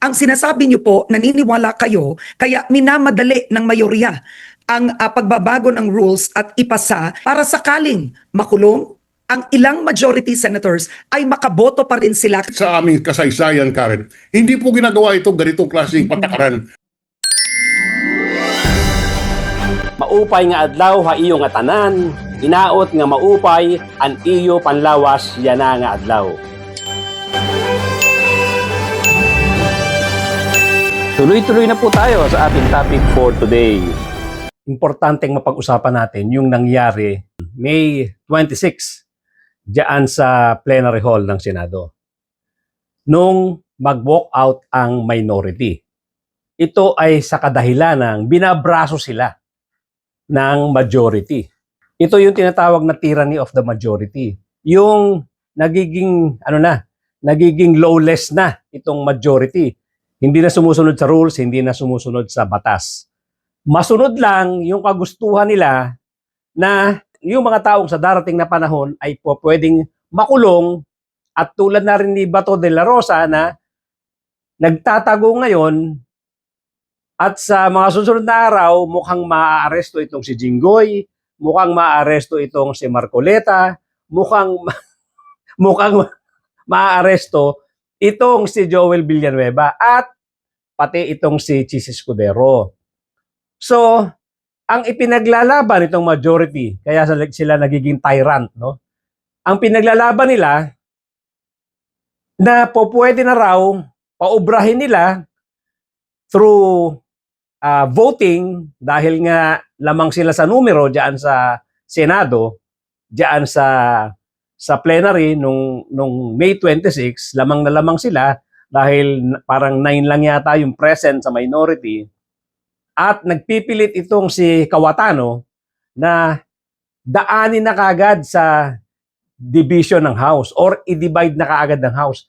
Ang sinasabi niyo po, naniniwala kayo, kaya minamadali ng mayorya ang pagbabago ng rules at ipasa para sakaling makulong ang ilang majority senators ay makaboto pa rin sila. Sa aming kasaysayan, Karen, hindi po ginagawa itong ganitong klaseng patakaran. Maupay nga adlaw ha iyo nga tanan, inaot nga maupay an iyo panlawas yana nga adlaw. Tuloy-tuloy na po tayo sa ating topic for today. Importanteng mapag-usapan natin yung nangyari May 26 diyan sa plenary hall ng Senado. Nung mag-walk out ang minority. Ito ay sa kadahilan ng binabraso sila ng majority. Ito yung tinatawag na tyranny of the majority. Yung nagiging nagiging lawless na itong majority. Hindi na sumusunod sa rules, hindi na sumusunod sa batas. Masunod lang yung kagustuhan nila na yung mga taong sa darating na panahon ay pwedeng makulong at tulad na rin ni Bato de la Rosa na nagtatago ngayon at sa mga susunod na araw mukhang maaaresto itong si Jinggoy, mukhang maaaresto itong si Marcoleta, mukhang maaaresto itong si Joel Villanueva at pati itong si Chis Escudero. So, ang ipinaglalaban itong majority, kaya sila nagiging tyrant, no? Ang pinaglalaban nila na pwede na raw paubrahin nila through voting dahil nga lamang sila sa numero diyan sa Senado, diyan sa plenary nung May 26, lamang na lamang sila dahil parang 9 lang yata yung present sa minority. At nagpipilit itong si Cayetano na daanin na kaagad sa division ng House or i-divide na kaagad ng House.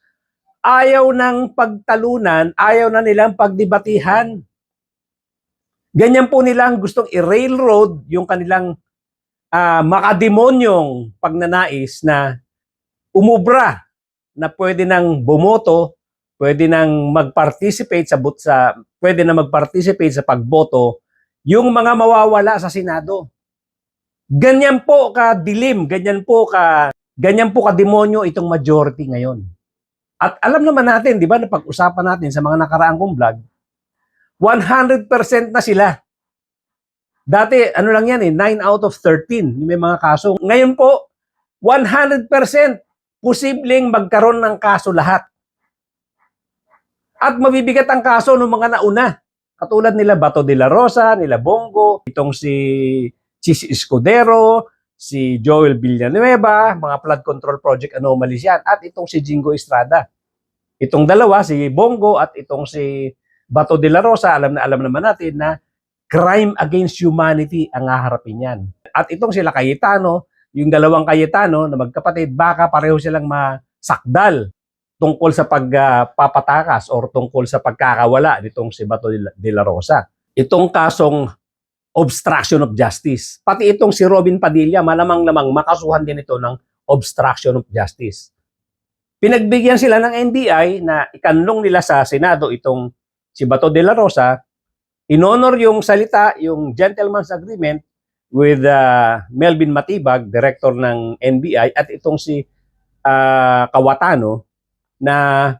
Ayaw ng pagtalunan, ayaw na nilang pagdebatihan. Ganyan po nilang gustong i-railroad yung kanilang makademonyong pagnanais na umubra na pwede nang bumoto, pwede nang mag-participate pwede na mag-participate sa pagboto yung mga mawawala sa Senado. Ganyan po ka-dilim, ganyan po ka-demonyo itong majority ngayon. At alam naman natin, di ba, na pag-usapan natin sa mga nakaraang kong vlog, 100% na sila. Dati, ano lang yan 9 out of 13 may mga kaso. Ngayon po, 100% posibleng magkaroon ng kaso lahat. At mabibigat ang kaso ng mga nauna. Katulad nila Bato de la Rosa, nila Bongo, itong si Chis Escudero, si Joel Villanueva, mga flood control project anomalies yan, at itong si Jingo Estrada. Itong dalawa, si Bongo at itong si Bato de la Rosa, alam naman natin na crime against humanity ang haharapin yan. At itong sila Cayetano, yung dalawang Cayetano na magkapatid, baka pareho silang masakdal tungkol sa pagpapatakas or tungkol sa pagkakawala nitong si Bato de la Rosa. Itong kasong obstruction of justice. Pati itong si Robin Padilla, malamang-lamang makasuhan din ito ng obstruction of justice. Pinagbigyan sila ng NBI na ikanlong nila sa Senado itong si Bato de la Rosa, inonor yung salita, yung gentleman's agreement with Melvin Matibag, director ng NBI, at itong si Cayetano, na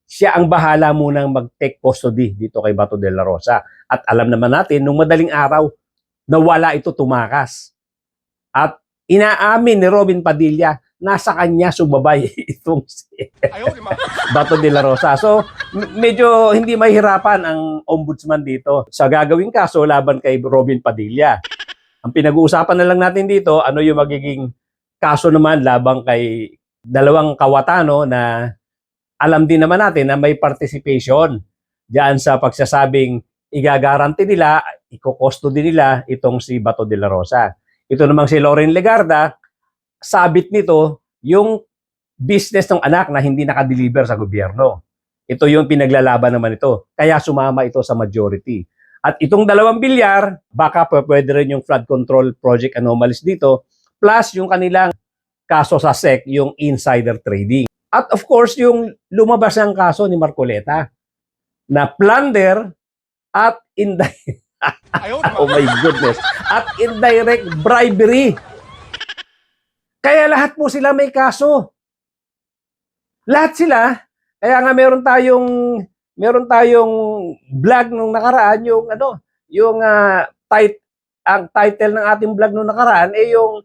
siya ang bahala munang mag-take custody dito kay Bato de la Rosa. At alam naman natin, nung madaling araw, nawala ito tumakas. At inaamin ni Robin Padilla, nasa kanya sumabay itong si Bato de la Rosa. So, medyo hindi mahirapan ang ombudsman dito sa gagawing kaso laban kay Robin Padilla. Ang pinag-uusapan na lang natin dito, ano yung magiging kaso naman laban kay dalawang Cayetano na alam din naman natin na may participation diyan sa pagsasabing igagaranti nila, iko-custody nila itong si Bato de la Rosa. Ito namang si Loren Legarda, sabit nito yung business ng anak na hindi nakadeliver sa gobyerno. Ito yung pinaglalaban naman ito. Kaya sumama ito sa majority. At itong dalawang bilyar, baka pwede rin yung flood control project anomalies dito, plus yung kanilang kaso sa SEC, yung insider trading. At of course, yung lumabas ng kaso ni Marcoleta. na plunder at oh my goodness, at indirect bribery. Kaya lahat po sila may kaso. Lahat sila. Kaya nga meron tayong vlog nung nakaraan, ang title ng ating vlog nung nakaraan ay yung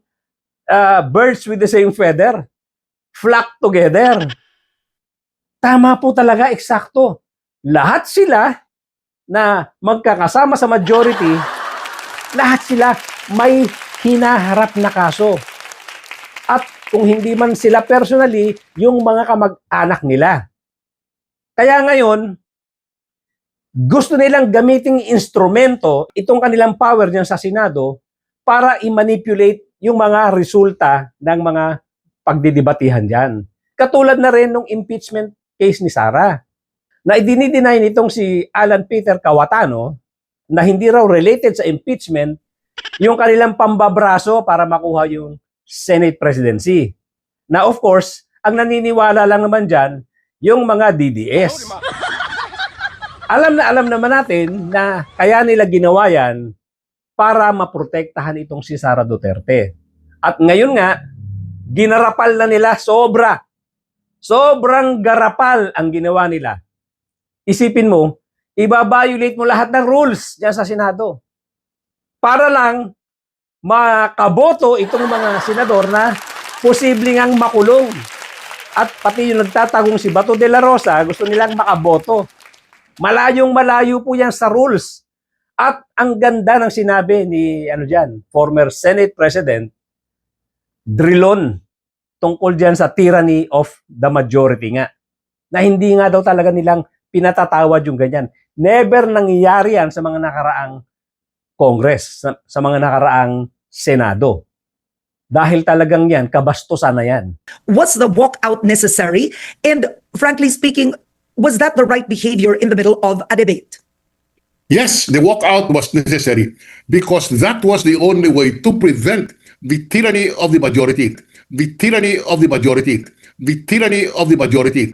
Birds with the Same Feather Flock Together. Tama po talaga, eksakto. Lahat sila na magkakasama sa majority, lahat sila may hinaharap na kaso. At kung hindi man sila personally, yung mga kamag-anak nila. Kaya ngayon, gusto nilang gamiting instrumento itong kanilang power diyan sa Senado para i-manipulate yung mga resulta ng mga pagdidibatihan diyan. Katulad na rin ng impeachment case ni Sara, na idinideny nitong si Alan Peter Cayetano na hindi raw related sa impeachment yung kanilang pambabraso para makuha yung Senate presidency. Na of course, ang naniniwala lang naman dyan, yung mga DDS. Alam naman natin na kaya nila ginawa yan para maprotektahan itong si Sara Duterte. At ngayon nga, ginarapal na nila sobra. Sobrang garapal ang ginawa nila. Isipin mo, ibabiolate mo lahat ng rules dyan sa Senado. Para lang makaboto itong mga senador na posibleng ang makulong. At pati yung nagtatagong si Bato de la Rosa, gusto nilang makaboto. Malayong-malayo po yan sa rules. At ang ganda ng sinabi ni former Senate President Drilon tungkol dyan sa tyranny of the majority nga. Na hindi nga daw talaga nilang pinatatawad yung ganyan. Never nangyayari yan sa mga nakaraang Congress, sa mga nakaraang Senado. Dahil talagang yan, kabastusan na yan. Was the walkout necessary? And frankly speaking, was that the right behavior in the middle of a debate? Yes, the walkout was necessary because that was the only way to prevent the tyranny of the majority. The tyranny of the majority. The tyranny of the majority.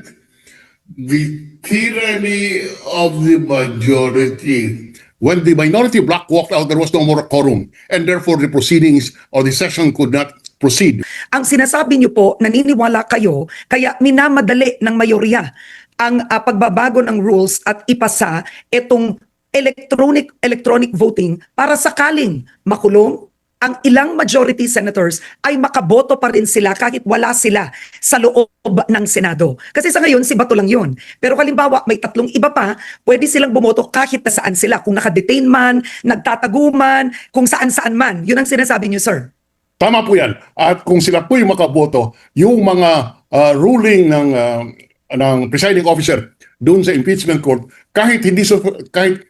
The tyranny of the majority. When the minority bloc walked out, there was no more quorum, and therefore the proceedings or the session could not proceed. Ang sinasabi niyo po, naniniwala kayo, kaya minamadali ng mayorya ang pagbabago ng rules at ipasa itong electronic voting para sakaling makulong ang ilang majority senators ay makaboto pa rin sila kahit wala sila sa loob ng Senado. Kasi sa ngayon, si Bato lang yun. Pero halimbawa, may 3 iba pa, pwede silang bumoto kahit na saan sila. Kung nakadetain man, nagtatago man, kung saan-saan man. Yun ang sinasabi niyo, sir. Tama po yan. At kung sila po yung makaboto, yung mga ruling ng presiding officer doon sa impeachment court, kahit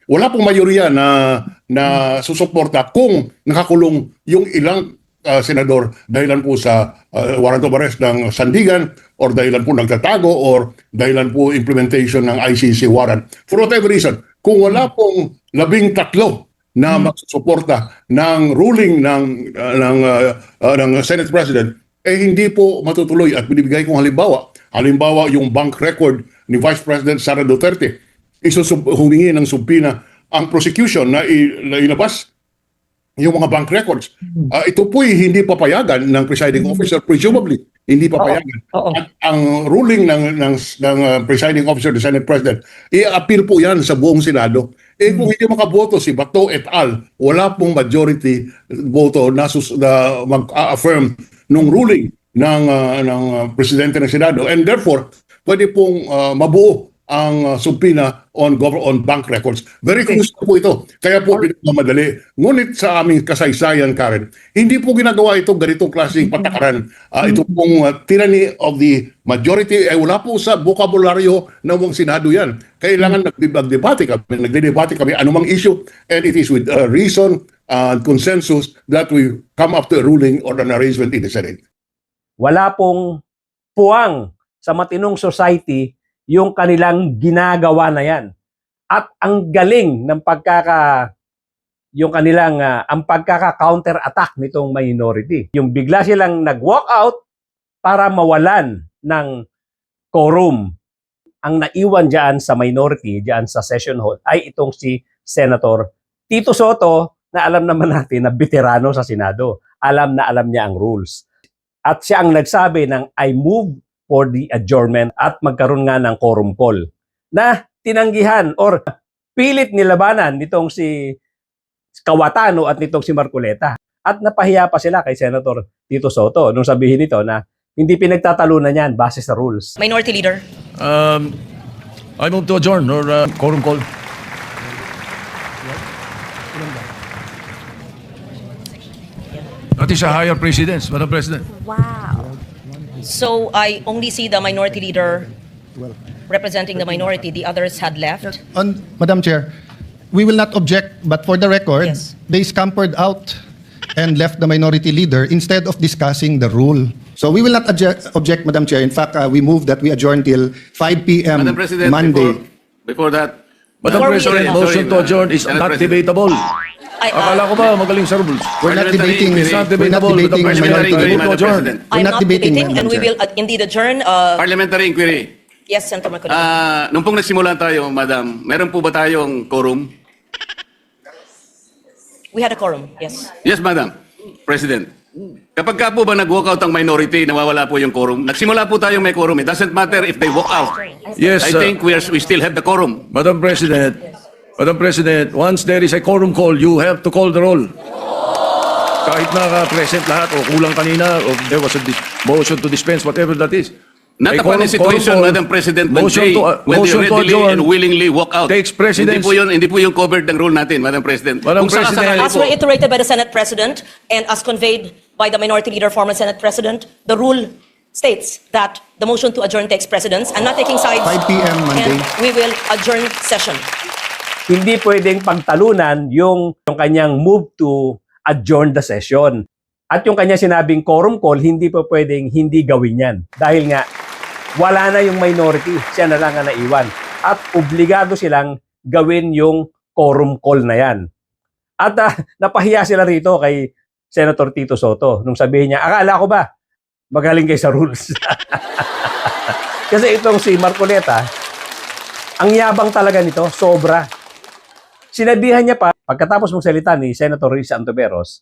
wala pong mayorya na susuporta kung nakakulong yung ilang senador dahilan po sa warrant of arrest ng sandigan or dahilan po nagtatago or dahilan po implementation ng ICC warrant. For whatever reason, kung wala pong 13 na magsusuporta ng ruling ng Senate President, hindi po matutuloy. At binibigay kong halimbawa yung bank record ni Vice President Sara Duterte, humingi ng subpoena ang prosecution na ilabas yung mga bank records. Ito po'y hindi papayagan ng presiding officer, presumably hindi papayagan. At ang ruling ng presiding officer, the Senate President, i-appeal po yan sa buong Senado. Kung hindi makaboto si Bato et al., wala pong majority voto na mag-affirm nung ruling ng presidente ng Senado, and therefore pwede pong mabuo ang subpoena on bank records. Very crucial po ito. Kaya po pinagmamadali. Ngunit sa aming kasaysayan, Karen, hindi po ginagawa ito ganitong klaseng patakaran. Ito pong tyranny of the majority ay wala po sa bokabularyo ng mga Senado yan. Kailangan nagdedebate kami anumang issue, and it is with reason and consensus that we come up to a ruling or an arrangement in the Senate. Wala pong puwang sa matinong society yung kanilang ginagawa na yan. At ang galing ng ang pagkaka-counter attack nitong minority. Yung bigla silang nag-walk out para mawalan ng quorum. ang naiwan dyan sa minority, dyan sa session hall, ay itong si Senator Tito Soto, na alam naman natin na veterano sa Senado. Alam na alam niya ang rules. At siya ang nagsabi ng I move for the adjournment at magkaroon nga ng quorum call na tinanggihan or pilit nilabanan nitong si Cayetano at nitong si Marcoleta. At napahiya pa sila kay Senator Tito Soto nung sabihin nito na hindi pinagtatalunan yan base sa rules. Minority Leader. I move to adjourn or quorum call. That is a higher precedence, Madam President. Wow. So I only see the Minority Leader representing the minority. The others had left. Madam Chair, we will not object, but for the record, Yes. they scampered out and left the minority leader instead of discussing the rule. So we will not object, Madam Chair. In fact, we move that we adjourn till 5 p.m. Madam President, Monday. before that, Madam Before we- President, motion to adjourn is Madam not President. debatable. I, Akala ko ba magaling sa rules? We're not Parliamentary debating. inquiry. It's not We're not debatable, debating Madam President. minority Parliamentary I move to Madam adjourn. President. I'm We're not not debating, debating, and Madam we Chair. will indeed adjourn. Parliamentary inquiry. Yes, Senator Marcoleta. Nung pong nagsimula tayo, Madam, meron po ba tayong quorum? We had a quorum. Yes. Yes, Madam. President. Kapag ka po ba nag-walk out ang minority, nawawala po yung quorum. Nagsimula po tayong may quorum. It doesn't matter if they walk out. Yes, I think we still have the quorum. Madam President, once there is a quorum call, you have to call the roll. Kahit naka-present lahat o kulang kanina o there was a motion to dispense, whatever that is. Not A upon a situation, call, Madam President, when motion they, to- when they motion to readily adjourn and willingly walk out. takes precedence. Hindi po yung covered ng rule natin, Madam President. Madam Kung sakasakali President. As po, reiterated by the Senate President and as conveyed by the Minority Leader, former Senate President, the rule states that the motion to adjourn takes precedence and not taking sides. 5 p.m. Monday. And we will adjourn session. Hindi pwedeng pagtalunan yung kanyang move to adjourn the session. At yung kanya sinabing quorum call, hindi pa pwedeng hindi gawin yan. Dahil nga, wala na yung minority. Siya na lang ang naiwan. At obligado silang gawin yung quorum call na yan. At napahiya sila rito kay Senator Tito Soto nung sabihin niya, akala ko ba magaling kayo sa rules? Kasi itong si Marcoleta, ang yabang talaga nito, sobra. Sinabihan niya pa, pagkatapos magsalita ni Senator Risa Antiveros,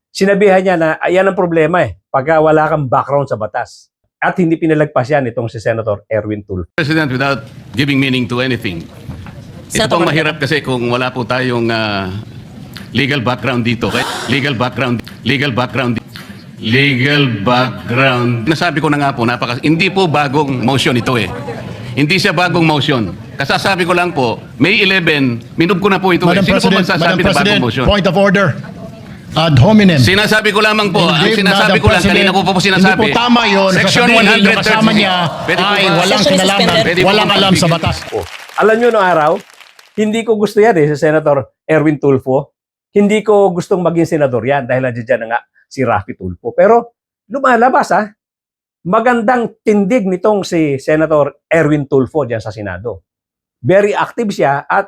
sinabihan niya na yan ang problema pagka wala kang background sa batas. At hindi pinalagpas yan itong si Senator Erwin Tulfo. President, without giving meaning to anything, ito Senator pong Marcoleta. mahirap kasi kung wala po tayong legal background dito. Legal background. Nasabi ko na nga po, hindi po bagong motion ito Hindi siya bagong motion. Kasasabi ko lang po, May 11, minub ko na po ito Sino po magsasabi na bagong motion? Point of order. Ad hominem. Sinasabi ko lamang po, ang Hindi, sinasabi Madam ko lang, President, kanina ko po sinasabi. Hindi po tama yun. Section Sasabihin yung 130. kasama niya Pwede po ay ba? walang Session is kinalaman, suspended. Pwede po walang ba alam sa magbigay? batas. Alam nyo noong araw, hindi ko gusto yan si Senator Erwin Tulfo. Hindi ko gustong maging senador yan dahil nandiyan na nga si Raffy Tulfo. Pero lumalabas magandang tindig nitong si Senator Erwin Tulfo diyan sa Senado. Very active siya at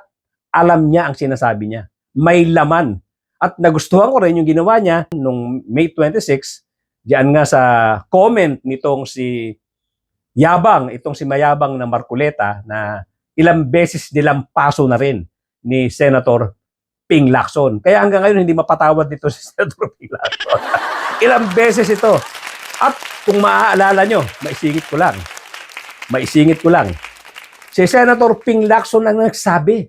alam niya ang sinasabi niya. May laman. At nagustuhan ko rin yung ginawa niya nung May 26, diyan nga sa comment nitong si itong si mayabang na Marcoleta na ilang beses nilang paso na rin ni Senator Ping Lacson. Kaya hanggang ngayon hindi mapatawad dito si Senator Ping Lacson. Ilang beses ito. At kung maaalala nyo, maisingit ko lang. Si Senator Ping Lacson ang nagsabi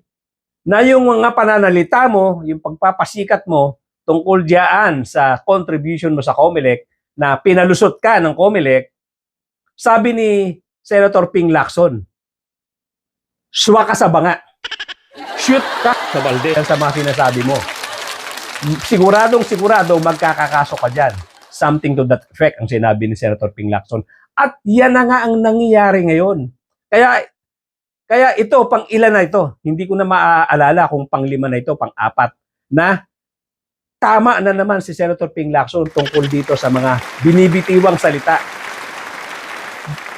na yung mga pananalita mo, yung pagpapasikat mo tungkol diyan sa contribution mo sa COMELEC na pinalusot ka ng COMELEC, sabi ni Senator Ping Lacson, swa ka sa banga. Shoot ka sa balde sa mga sinasabi mo. Siguro magkakakaso ka dyan. Something to that effect ang sinabi ni Senator Ping Lacson. At yan na nga ang nangyayari ngayon. Kaya ito, pang ilan na ito? Hindi ko na maaalala kung pang 5 na ito, pang 4 na tama na naman si Senator Ping Lacson tungkol dito sa mga binibitiwang salita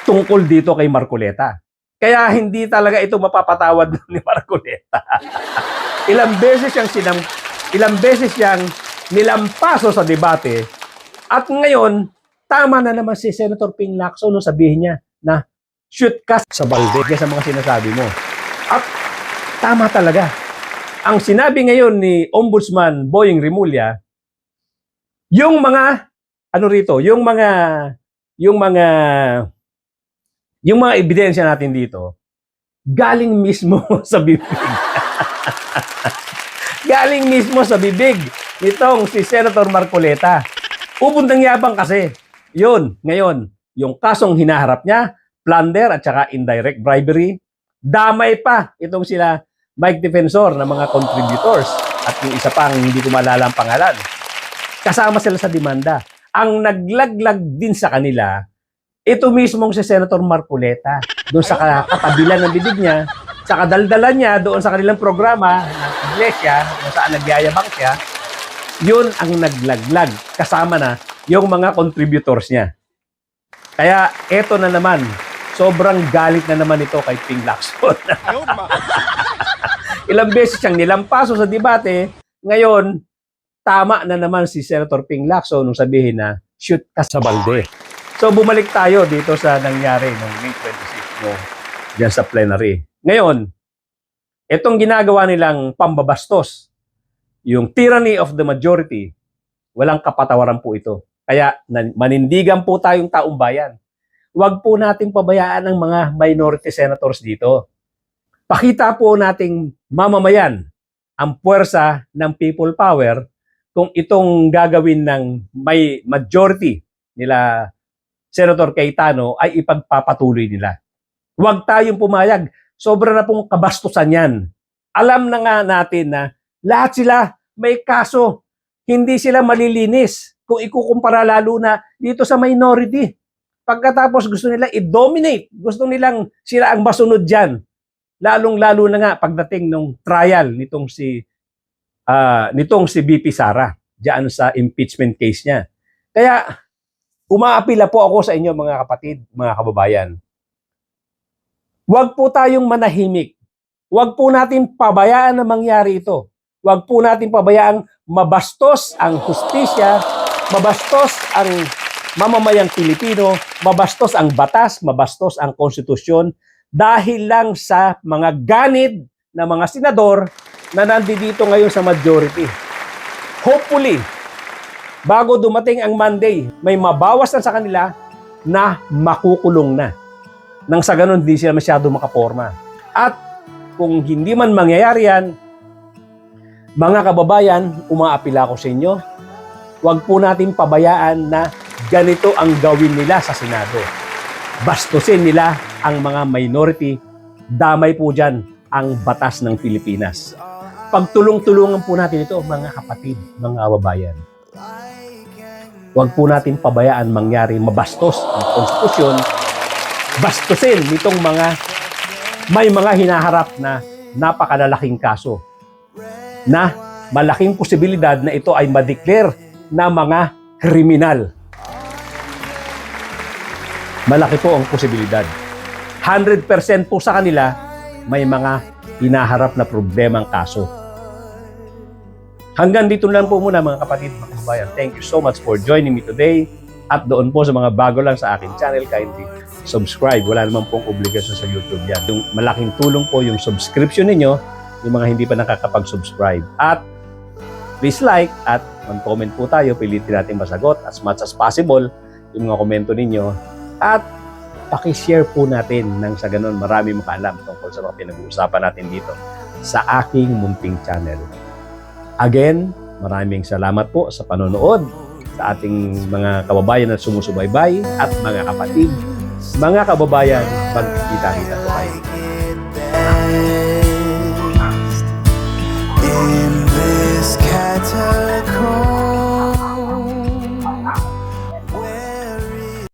tungkol dito kay Marcoleta. Kaya hindi talaga ito mapapatawad ni Marcoleta. Ilang beses siyang nilampaso sa debate at ngayon tama na naman si Senator Ping Lacson nung sabihin niya na shoot ka sa balde sa mga sinasabi mo. At tama talaga. Ang sinabi ngayon ni Ombudsman Boying Rimulya, yung mga ebidensya natin dito galing mismo sa bibig. Galing mismo sa bibig nitong si Senator Marcoleta. Ubundang yabang kasi. Yun, ngayon, yung kasong hinaharap niya, plunder at saka indirect bribery, damay pa itong sila Mike Defensor na mga contributors at yung isa pang hindi ko maalala ang pangalan. Kasama sila sa demanda. Ang naglaglag din sa kanila, ito mismong si Senator Marcoleta. Doon sa katabilan ng bibig niya, sa kadaldalan niya doon sa kanilang programa ng iglesia, kung saan nagyayabang siya, yun ang naglaglag. Kasama na yung mga contributors niya. Kaya eto na naman, sobrang galit na naman ito kay Ping Lacson. Ilang beses siyang nilampaso sa debate, ngayon, tama na naman si Senator Ping Lacson nung sabihin na shoot ka sa balde. So bumalik tayo dito sa nangyari noong May 26 no, diyan sa plenary. Ngayon, itong ginagawa nilang pambabastos, yung tyranny of the majority, walang kapatawaran po ito. Kaya manindigan po tayong taong bayan. Huwag po nating pabayaan ang mga minority senators dito. Pakita po nating mamamayan ang puwersa ng people power kung itong gagawin ng may majority nila Senator Cayetano ay ipagpapatuloy nila. Huwag tayong pumayag. Sobra na pong kabastusan yan. Alam na nga natin na lahat sila may kaso. Hindi sila malilinis kung ikukumpara lalo na dito sa minority. Pagkatapos gusto nila i-dominate. Gusto nilang sila ang masunod dyan. Lalong-lalo na nga pagdating ng trial nitong si BP Sara diyan sa impeachment case niya. Kaya umaapila po ako sa inyo mga kapatid, mga kababayan. Huwag po tayong manahimik. Huwag po natin pabayaan na mangyari ito. Huwag po natin pabayaan mabastos ang hustisya, mabastos ang mamamayang Pilipino, mabastos ang batas, mabastos ang konstitusyon dahil lang sa mga ganid na mga senador na nandito ngayon sa majority. Hopefully, bago dumating ang Monday, may mabawas na sa kanila na makukulong na. Nang sa ganun, hindi sila masyado makaporma. At kung hindi man mangyayari yan, mga kababayan, umaapila ko sa inyo, huwag po natin pabayaan na ganito ang gawin nila sa Senado. Bastusin nila ang mga minority, damay po dyan ang batas ng Pilipinas. Pagtulong-tulungan po natin ito, mga kapatid, mga kababayan. Huwag po natin pabayaan mangyari mabastos ang konstitusyon, bastusin nitong may mga hinaharap na napakalalaking kaso na malaking posibilidad na ito ay ma-declare na mga kriminal. Malaki po ang posibilidad. 100% po sa kanila may mga hinaharap na problemang kaso. Hanggang dito lang po muna mga kapatid, mga kababayan. Thank you so much for joining me today. At doon po sa mga bago lang sa aking channel, kindly subscribe. Wala naman pong obligasyon sa YouTube yan. Yung malaking tulong po yung subscription ninyo, yung mga hindi pa nakakapag-subscribe. At please like at mag-comment po tayo. Pilitin natin masagot as much as possible yung mga komento ninyo. At pakishare po natin nang sa ganun marami makaalam tungkol sa mga pinag-uusapan natin dito sa aking munting channel. Again, maraming salamat po sa panonood sa ating mga kababayan na sumusubaybay at mga kapatid, mga kababayan, magkita-kita po kayo.